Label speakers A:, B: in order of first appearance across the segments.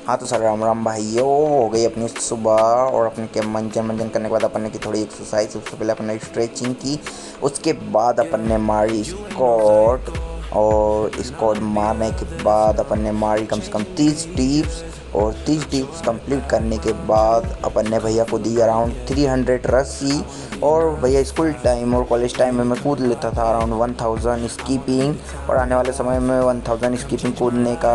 A: हाँ तो सर राम राम भाइयों, हो गई अपनी सुबह। और अपने के मंजन मंजन करने के बाद अपन ने की थोड़ी एक्सरसाइज। सबसे पहले अपन ने स्ट्रेचिंग की, उसके बाद अपन ने मारी स्क्वाट। और स्क्वाट मारने के बाद अपन ने मारी कम से कम 30 टिप्स। और 30 टिप्स कंप्लीट करने के बाद अपन ने भैया को दी अराउंड 300 रस्सी। और भैया स्कूल टाइम और कॉलेज टाइम में मैं कूद लेता था अराउंड 1000 स्कीपिंग। और आने वाले समय में 1000 स्कीपिंग कूदने का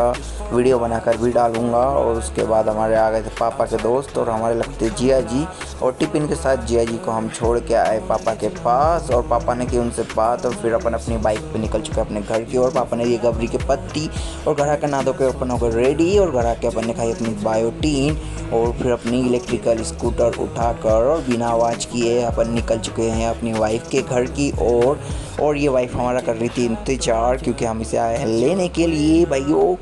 A: वीडियो बनाकर भी डालूंगा। और उसके बाद हमारे आ गए थे पापा के दोस्त और हमारे लगते जिया जी। और टिफ़िन के साथ जिया जी को हम छोड़ के आए पापा के पास, और पापा ने की उनसे बात। और फिर अपन अपनी बाइक पे निकल चुके अपने घर की ओर। पापा ने ये गबरी के पत्ती और घर आकर नहा धो के अपन हो गए रेडी। और घर आके अपन ने खाई अपनी बायोटीन। और फिर अपनी इलेक्ट्रिकल स्कूटर उठाकर और बिना आवाज़ किए अपन निकल चुके हैं अपनी वाइफ के घर की ओर। और ये वाइफ हमारा कर रही थी इंतजार, क्योंकि हम इसे आए हैं लेने के लिए भाइयों।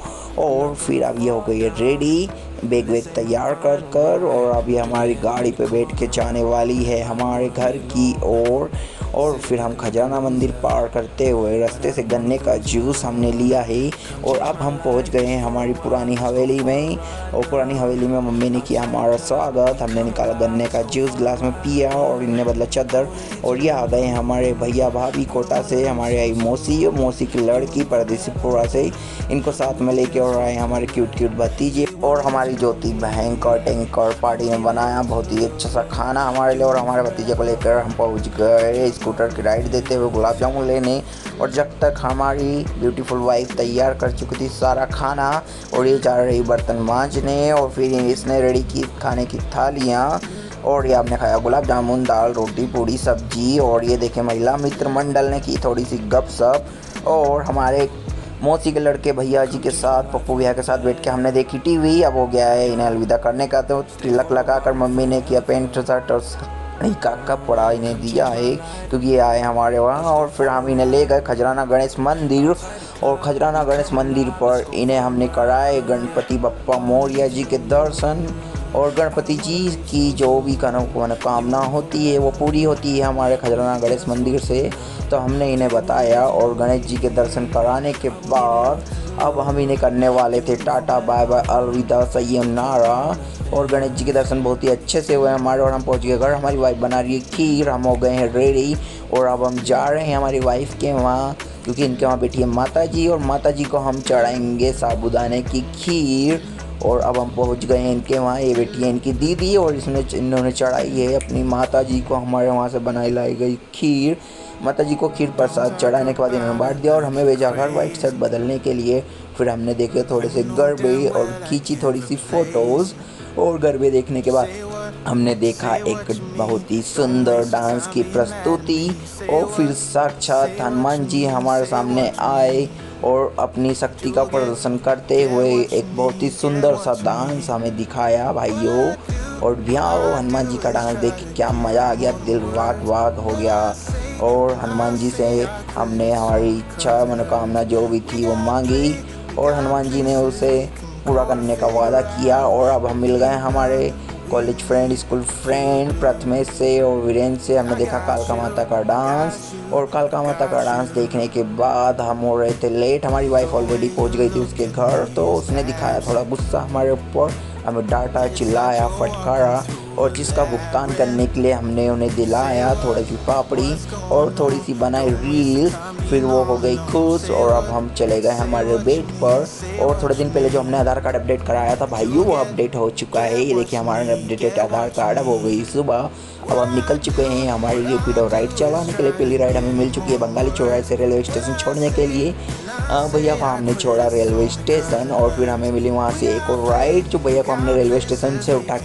A: और फिर अब ये हो गई है रेडी, बैग वैग तैयार कर कर। और अभी हमारी गाड़ी पे बैठ के जाने वाली है हमारे घर की ओर। और फिर हम खजाना मंदिर पार करते हुए रास्ते से गन्ने का जूस हमने लिया है। और अब हम पहुंच गए हैं हमारी पुरानी हवेली में। और पुरानी हवेली में मम्मी ने किया हमारा स्वागत। हमने निकाला गन्ने का जूस, गिलास में पिया और इनने बदला चादर। और ये आ गए हमारे भैया भाभी कोटा से, हमारे आई मौसी और मौसी की लड़की परदेसीपुरा से। इनको साथ में लेके और आए हमारे क्यूट क्यूट भतीजे। और हमारी ज्योति बहन का टैंकर पार्टी में बनाया बहुत ही अच्छा सा खाना हमारे लिए। और हमारे भतीजे को लेकर हम पहुंच गए स्कूटर की राइड देते हुए गुलाब जामुन लेने। और जब तक हमारी ब्यूटीफुल वाइफ तैयार कर चुकी थी सारा खाना, और ये जा रही बर्तन मांजने। और फिर इसने रेडी की खाने की थालियाँ। और ये आपने खाया गुलाब जामुन, दाल, रोटी, पूड़ी, सब्जी। और ये देखे महिला मित्र मंडल ने की थोड़ी सी गपशप। और हमारे मौसी के लड़के भैया जी के साथ, पप्पू भैया के साथ बैठ के हमने देखी टीवी। अब हो गया है इन्हें अलविदा करने का, तो तिलक लगाकर मम्मी ने किया पेंट शर्ट और का कपड़ा इन्हें दिया है, क्योंकि ये आए हमारे वहाँ। और फिर हम इन्हें ले गए खजराना गणेश मंदिर। और खजराना गणेश मंदिर पर इन्हें हमने कराए गणपति बप्पा मौर्य जी के दर्शन। और गणपति जी की जो भी मनोकामना होती है वो पूरी होती है हमारे खजराना गणेश मंदिर से। तो हमने इन्हें बताया, और गणेश जी के दर्शन कराने के बाद अब हम इन्हें करने वाले थे टाटा बाय बाय अलविदा सय्यम नारा। और गणेश जी के दर्शन बहुत ही अच्छे से हुए हमारे। और हम पहुंच गए घर, हमारी वाइफ बना रही है खीर, हम हो गए हैं रेडी। और अब हम जा रहे हैं हमारी वाइफ के वहाँ, क्योंकि इनके वहाँ बैठी है माता जी। और माता जी को हम चढ़ाएंगे साबूदाने की खीर। और अब हम पहुंच गए हैं इनके वहाँ, ये बेटी है इनकी दीदी। और इन्होंने चढ़ाई है अपनी माता जी को हमारे वहाँ से बनाई लाई गई खीर। माता जी को खीर प्रसाद चढ़ाने के बाद इन्होंने बांट दिया और हमें भेजा घर वाइट शर्ट बदलने के लिए। फिर हमने देखे थोड़े से गरबे और खींची थोड़ी सी फ़ोटोज़। और गरबे देखने के बाद हमने देखा एक बहुत ही सुंदर डांस की प्रस्तुति। और फिर साक्षात हनुमान जी हमारे सामने आए और अपनी शक्ति का प्रदर्शन करते हुए एक बहुत ही सुंदर सा डांस हमें दिखाया भाइयों। और भैया हनुमान जी का डांस देख के क्या मज़ा आ गया, दिल वाग वाग हो गया। और हनुमान जी से हमने हमारी इच्छा मनोकामना जो भी थी वो मांगी, और हनुमान जी ने उसे पूरा करने का वादा किया। और अब हम मिल गए हमारे college friend, school friend Prathamesh से और वीरेंद्र से। हमने देखा कालका माता का डांस। और कालका माता का डांस देखने के बाद हम हो रहे थे लेट, हमारी वाइफ ऑलरेडी पहुंच गई थी उसके घर। तो उसने दिखाया थोड़ा गुस्सा हमारे ऊपर, हमें डांटा, चिल्लाया, फटकारा। और जिसका भुगतान करने के लिए हमने उन्हें दिलाया थोड़ी सी पापड़ी और थोड़ी सी बनाई रील। फिर वो हो गई खुश। और अब हम चले गए हमारे बेड पर। और थोड़े दिन पहले जो हमने आधार कार्ड अपडेट कराया था भाइयों, वो अपडेट हो चुका है। ये देखिए हमारा अपडेटेड आधार कार्ड अब हो गई सुबह। अब हम निकल चुके हैं हमारे रेपिडो राइड चलाने के लिए। पहली राइड हमें मिल चुकी है बंगाली चौराहे से रेलवे स्टेशन छोड़ने के लिए। भैया को हमने छोड़ा रेलवे स्टेशन। और फिर हमें मिली वहाँ से एक और राइड, जो भैया को हमने रेलवे स्टेशन से उठा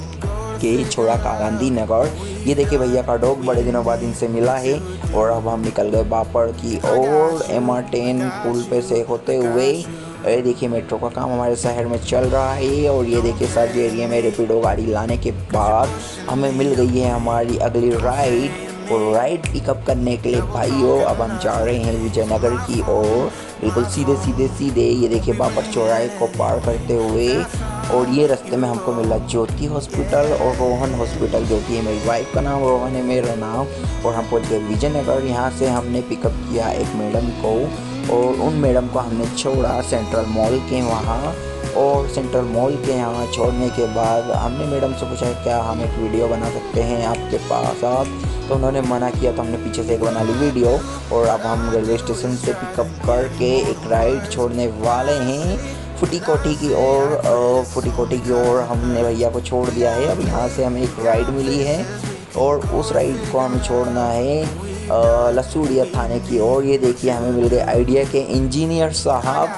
A: के छोड़ा का गांधीनगर। ये देखिए भैया का डॉग बड़े दिनों बाद इनसे मिला है। और अब हम निकल गए बापड़ की ओर MR10 पुल पे से होते हुए। ये देखिए मेट्रो का काम हमारे शहर में चल रहा है। और ये देखिए सर्च एरिया में रेपिडो गाड़ी लाने के बाद हमें मिल गई है हमारी अगली राइड। और राइड पिकअप करने के लिए भाइयों अब हम जा रहे हैं विजयनगर की ओर, बिल्कुल सीधे सीधे सीधे। ये देखिए बापड़ चौराहे को पार करते हुए। और ये रास्ते में हमको मिला ज्योति हॉस्पिटल और रोहन हॉस्पिटल। ज्योति है मेरी वाइफ का नाम, रोहन है मेरा नाम। और हम पहुंच गए विजयनगर। यहाँ से हमने पिकअप किया एक मैडम को, और उन मैडम को हमने छोड़ा सेंट्रल मॉल के वहाँ। और सेंट्रल मॉल के यहाँ छोड़ने के बाद हमने मैडम से पूछा क्या हम एक वीडियो बना सकते हैं आपके पास आप, तो उन्होंने मना किया। तो हमने पीछे से एक बना ली वीडियो। और अब हम रेलवे स्टेशन से पिकअप करके एक राइड छोड़ने वाले हैं फूटी कोठी की ओर। फूटी कोठी की ओर हमने भैया को छोड़ दिया है। अब यहाँ से हमें एक राइड मिली है और उस राइड को हमें छोड़ना है लसूड़िया थाने की ओर। ये देखिए हमें मिल गए आइडिया के इंजीनियर साहब,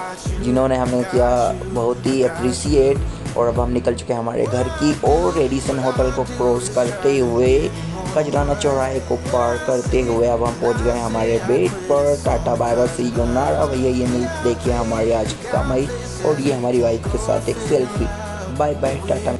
A: जिन्होंने हमें किया बहुत ही अप्रिसिएट। और अब हम निकल चुके हैं हमारे घर की ओर। रेडिसन होटल को क्रॉस करते हुए, खजराना चौराहे को पार करते हुए अब हम पहुंच गए हमारे बेड पर। टाटा बाय बाय सी यू नारा भैया। ये मिल देखिए हमारी आज की कमाई और ये हमारी वाइफ के साथ एक सेल्फी। Bye bye Tata.